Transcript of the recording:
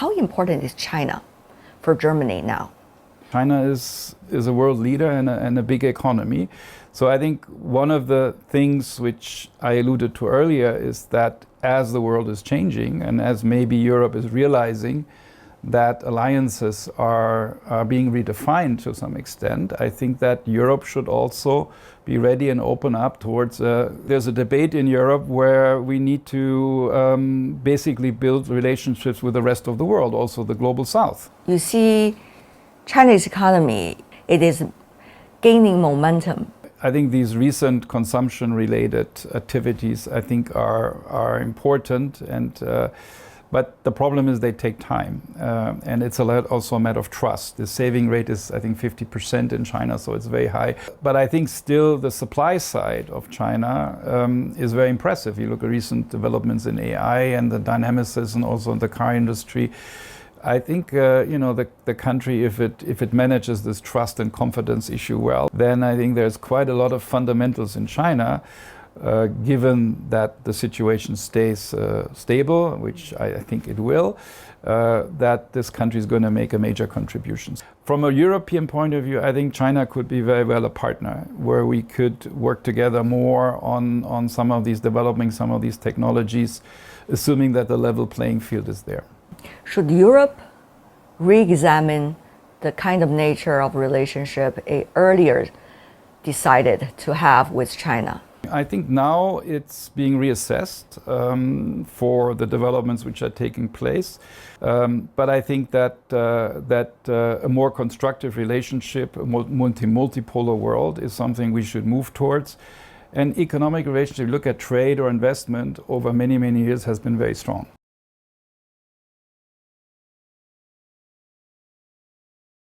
how important is China for Germany now? China is a world leader and a big economy. So I think one of the things which I alluded to earlier is that as the world is changing and as maybe Europe is realizing that alliances are being redefined to some extent, I think that Europe should also be ready and open up towards there's a debate in Europe where we need to basically build relationships with the rest of the world, also the global south. You see China's economy, it is gaining momentum. I think these recent consumption-related activities, I think, are important, but the problem is they take time, and it's also a matter of trust. The saving rate is, I think, 50% in China, so it's very high. But I think still the supply side of China is very impressive. You look at recent developments in AI and the dynamicism also in the car industry. I think the country, if it manages this trust and confidence issue well, then I think there's quite a lot of fundamentals in China, given that the situation stays stable, which I think it will, that this country is going to make a major contribution. From a European point of view, I think China could be very well a partner, where we could work together more on some of these, developing some of these technologies, assuming that the level playing field is there. Should Europe re-examine the kind of nature of relationship it earlier decided to have with China? I think now it's being reassessed for the developments which are taking place. But I think that a more constructive relationship, a multipolar world is something we should move towards. And economic relationship, look at trade or investment over many, many years has been very strong.